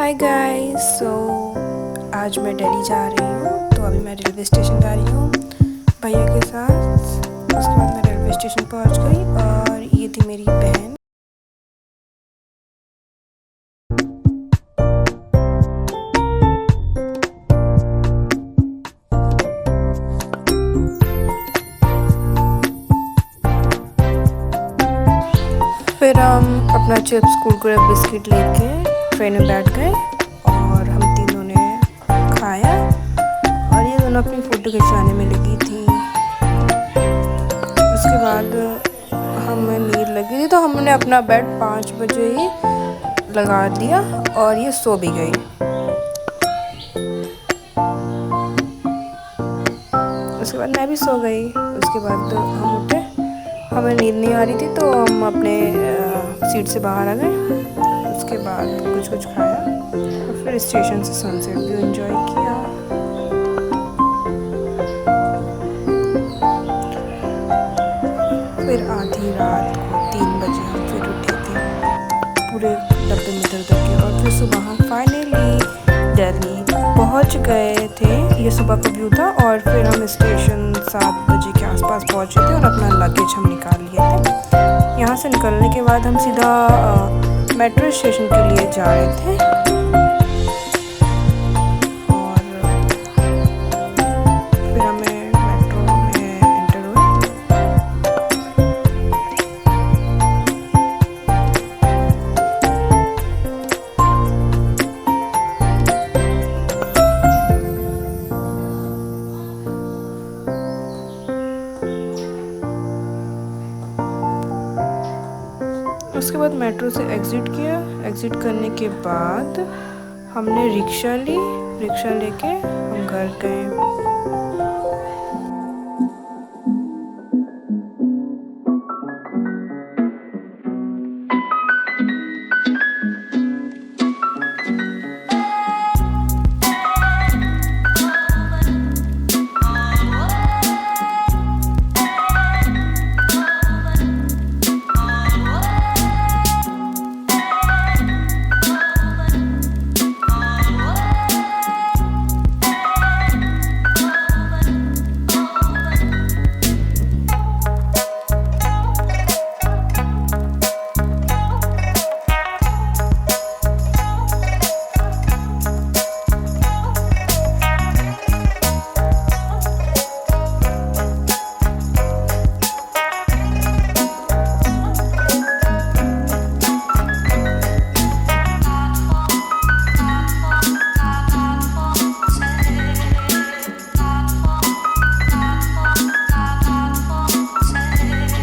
Hi guys. आज मैं दिल्ली जा रही हूँ, तो अभी मैं रेलवे स्टेशन जा रही हूँ भैया के साथ। उसके बाद मैं रेलवे स्टेशन पहुँच गई और ये थी मेरी बहन। फिर हम अपना चिप्स कुरकुरे बिस्किट लेके ट्रेन में बैठ गए और हम तीनों ने खाया और ये दोनों अपनी फ़ोटो खिंचवाने में लगी थी। उसके बाद हमें नींद लगी थी, तो हमने अपना बेड 5 बजे ही लगा दिया और ये सो भी गई। उसके बाद मैं भी सो गई। उसके बाद हम उठे, हमें नींद नहीं आ रही थी, तो हम अपने सीट से बाहर आ गए। उसके बाद कुछ खाया और फिर स्टेशन से सनसेट व्यू एंजॉय किया। फिर आधी रात को 3 बजे हम फिर उठे थे, पूरे डब्बे में दर्द के। और फिर सुबह हम फाइनली दिल्ली पहुंच गए थे। ये सुबह का व्यू था। और फिर हम स्टेशन 7 बजे के आसपास पहुंचे थे और अपना लगेज हम निकाल लिए थे। यहाँ से निकलने के बाद हम सीधा मेट्रो स्टेशन के लिए जा रहे थे। और फिर हमें मेट्रो में एंटर हुए। उसके बाद मेट्रो से एग्ज़िट किया। एग्ज़िट करने के बाद हमने रिक्शा लेके हम घर गए।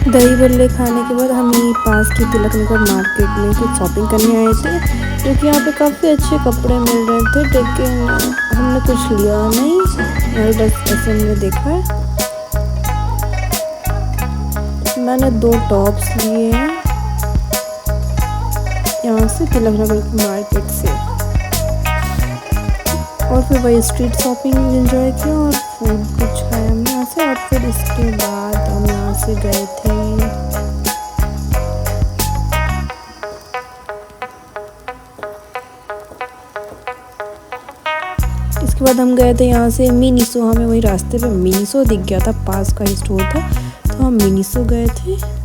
दही बल्ले खाने के बाद हम यहीं पास की तिलक नगर मार्केट में कुछ शॉपिंग करने आए थे, क्योंकि यहाँ पे काफ़ी अच्छे कपड़े मिल रहे थे। लेकिन हमने कुछ लिया नहीं, और बस ऐसे हमने देखा है। मैंने 2 टॉप्स लिए हैं यहाँ से तिलक नगर मार्केट से। और फिर वही स्ट्रीट शॉपिंग एंजॉय किया और फूड कुछ खाया हमने यहाँ से। और फिर इसके बाद हम यहाँ से गए थे इसके बाद हम गए थे यहाँ से मिनीसो। हमें वही रास्ते पे मिनीसो दिख गया था, पास का ही स्टोर था, तो हम मिनीसो गए थे।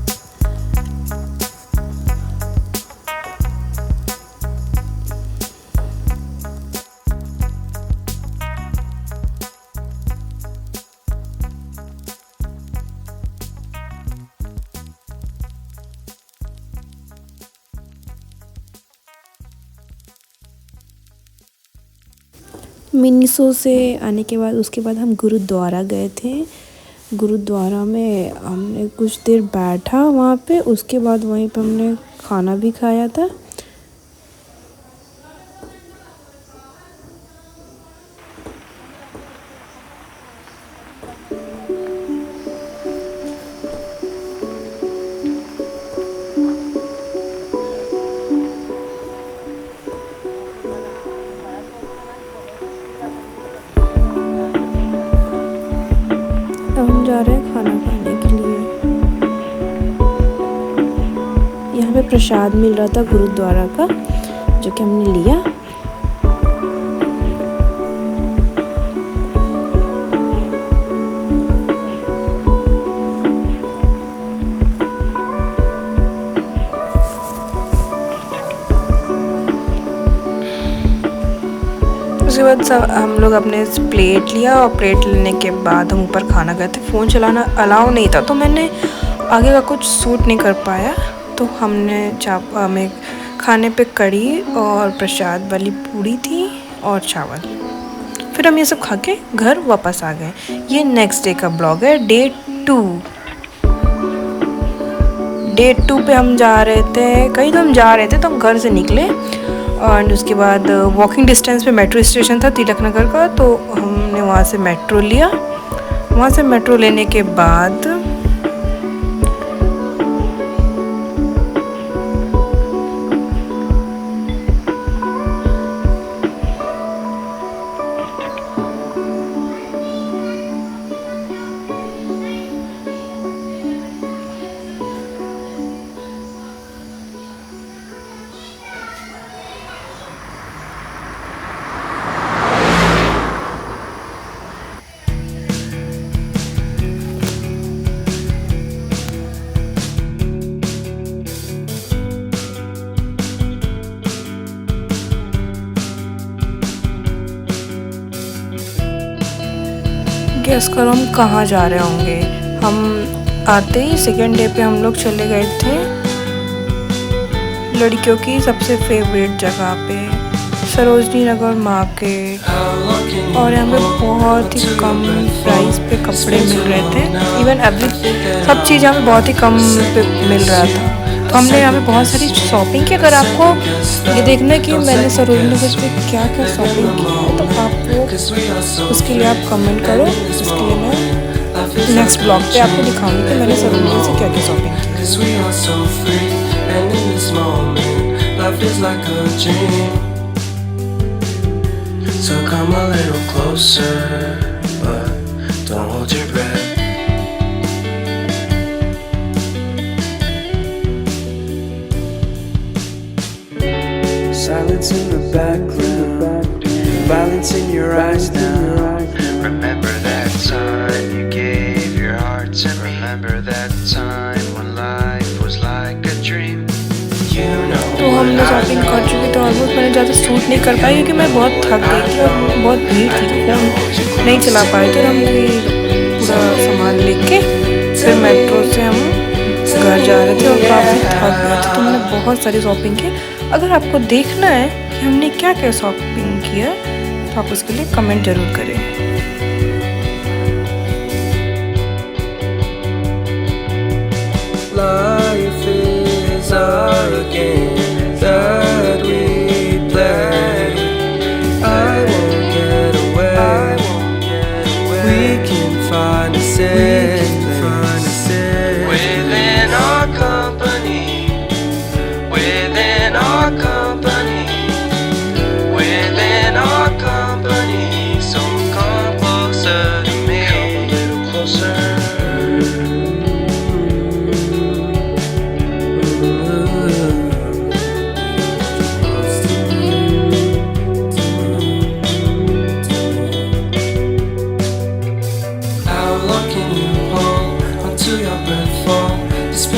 मिनीसो से आने के बाद उसके बाद हम गुरुद्वारा गए थे। गुरुद्वारा में हमने कुछ देर बैठा वहाँ पे। उसके बाद वहीं पे हमने खाना भी खाया था। अब हम जा रहे हैं खाना खाने के लिए। यहाँ पे प्रसाद मिल रहा था गुरुद्वारा का, जो कि हमने लिया। उसके बाद सब हम लोग अपने प्लेट लिया और प्लेट लेने के बाद हम ऊपर खाना गए थे। फ़ोन चलाना अलाउ नहीं था तो मैंने आगे का कुछ सूट नहीं कर पाया, तो हमें खाने पे कढ़ी और प्रसाद वाली पूड़ी थी और चावल। फिर हम ये सब खा के घर वापस आ गए। ये नेक्स्ट डे का ब्लॉग है, डे 2। डे 2 पे हम जा रहे थे, कहीं तो हम जा रहे थे, तो हम घर से निकले और उसके बाद वॉकिंग डिस्टेंस पे मेट्रो स्टेशन था तिलक नगर का, तो हमने वहाँ से मेट्रो लिया। वहाँ से मेट्रो लेने के बाद गेस करो हम कहाँ जा रहे होंगे। हम आते ही सेकेंड डे पे हम लोग चले गए थे लड़कियों की सबसे फेवरेट जगह पे, सरोजनी नगर मार्केट। और यहाँ पे बहुत ही कम प्राइस पे कपड़े मिल रहे थे। इवन सब चीज़ यहाँ पे बहुत ही कम पे मिल रहा था, तो हमने यहाँ पे बहुत सारी शॉपिंग की। अगर आपको ये देखना है कि मैंने सरोजनी नगर पे क्या क्या शॉपिंग की है, तो आपको उसके लिए आप कमेंट करो। उसके लिए मैं नेक्स्ट ब्लॉग पे आपको दिखाऊंगी कि मैंने सरोजनी नगर से क्या क्या शॉपिंग की। So come a little closer, but don't hold your breath. Silence in the background, violence in your eyes now. Remember that time you gave your heart to me. Remember that time when life was like a dream. तो हमने shopping कर चुकी, तो almost मैंने ज़्यादा shoot नहीं कर पाई क्योंकि मैं बहुत थक गई थी और बहुत भीड़ थी, तो हम नहीं चला पाए थे। हम पूरा सामान लेके फिर मेट्रो से हम घर जा रहे थे और काफ़ी थक गए थे, तो हमने बहुत सारी शॉपिंग की। अगर आपको देखना है कि हमने क्या क्या शॉपिंग किया, तो आप उसके लिए कमेंट ज़रूर करें। Life is our game that we play. I won't get away. We can find a safe place within our company. Within our company. Within our company. So come closer to me. Come a little closer.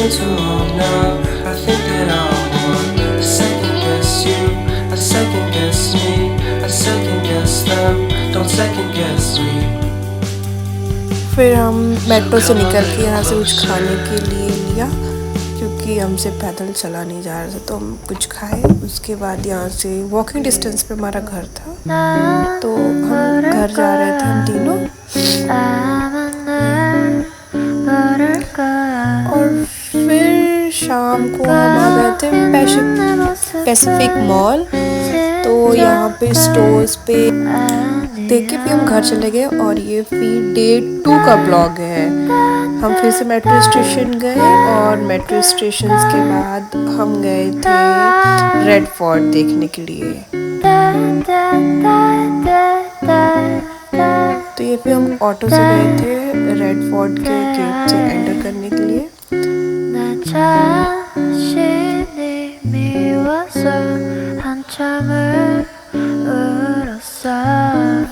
Too long now, I think that I want to second guess you, I second guess me, I second guess them, don't second guess me. फिर हम metro से निकल के यहाँ से कुछ खाने के लिए लिया क्योंकि हमसे पैदल चला नहीं जा रहा था, तो हम कुछ खाए। उसके बाद यहाँ से वॉकिंग डिस्टेंस पे हमारा घर था, तो हम घर जा रहे थे हम तीनों। और फिर शाम को हम आ गए थे पैसिफिक मॉल, तो यहाँ पे स्टोर्स पे देख के फिर हम घर चले गए। और ये फिर डे 2 का ब्लॉग है। हम फिर से मेट्रो स्टेशन गए और मेट्रो स्टेशन के बाद हम गए थे रेड फोर्ट देखने के लिए। तो ये फिर हम ऑटो से गए थे रेड फोर्ट के गेट से एंटर करने के लिए।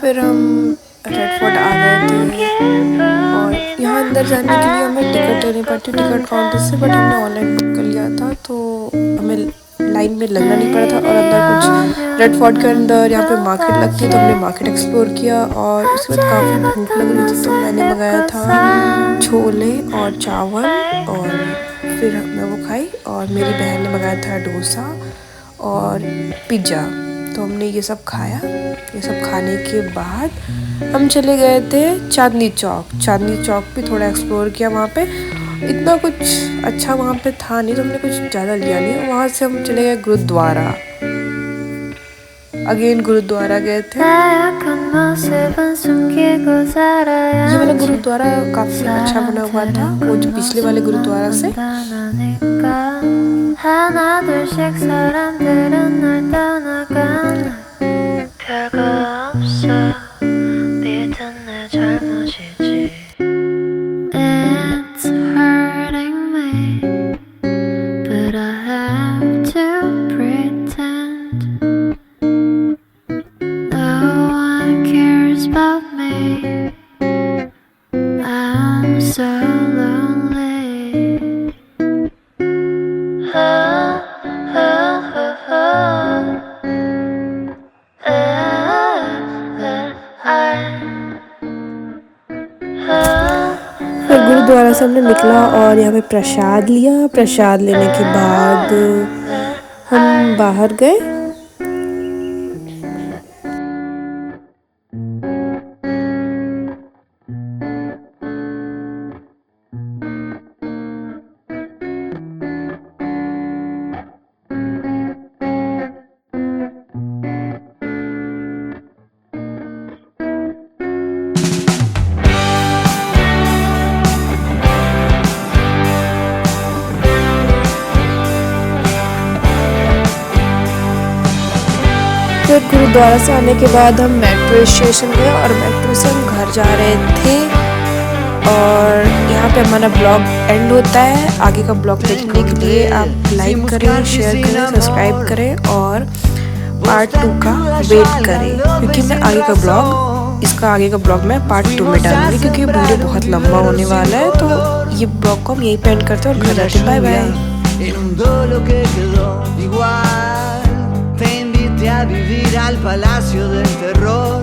फिर हम रेड फोर्ट आ गए थे और यहाँ अंदर जाने के लिए हमें टिकट लेनी पड़ती है टिकट काउंटर से, बट हमने ऑनलाइन बुक कर लिया था, तो हमें लाइन में लगना नहीं पड़ा था। और अंदर कुछ रेड फोर्ट के अंदर यहाँ पे मार्केट लगती है, तो हमने मार्केट एक्सप्लोर किया। और उसके बाद काफ़ी भूख लग रही थी, तो मैंने मंगाया था छोले और चावल, और फिर मैं वो खाई। और मेरी बहन ने मंगाया था डोसा और पिज़्ज़ा। तो हमने ये सब खाया। ये सब खाने के बाद हम चले गए थे चांदनी चौक। चांदनी चौक भी थोड़ा एक्सप्लोर किया। वहाँ पे इतना कुछ अच्छा वहाँ पे था नहीं, तो हमने कुछ ज़्यादा लिया नहीं। वहाँ से हम चले गए गुरुद्वारा। अगेन गुरुद्वारा गए थे। ये वाला गुरुद्वारा काफ़ी अच्छा बना हुआ था, वो जो पिछले वाले गुरुद्वारा से। 하나 둘씩 사람들은 날 떠나가나 별거 없어 믿은 내 잘못이지 It's hurting me But I have to pretend No one cares about me I'm so lonely फिर गुरुद्वारा से हमने निकला और यहाँ पे प्रसाद लिया। प्रसाद लेने के बाद हम बाहर गए। फिर गुरुद्वारा से आने के बाद हम मेट्रो स्टेशन गए और मेट्रो से हम घर जा रहे थे। और यहाँ पे हमारा ब्लॉग एंड होता है। आगे का ब्लॉग देखने के लिए आप लाइक करें, शेयर करें, सब्सक्राइब करें और पार्ट 2 का वेट करें, क्योंकि मैं आगे का ब्लॉग, इसका आगे का ब्लॉग मैं पार्ट 2 में डालूंगी, क्योंकि वीडियो बहुत लंबा होने वाला है। तो ये ब्लॉग को हम यहीं पे एंड करते हैं और घर जाते हैं। Bye bye. a vivir al palacio del terror.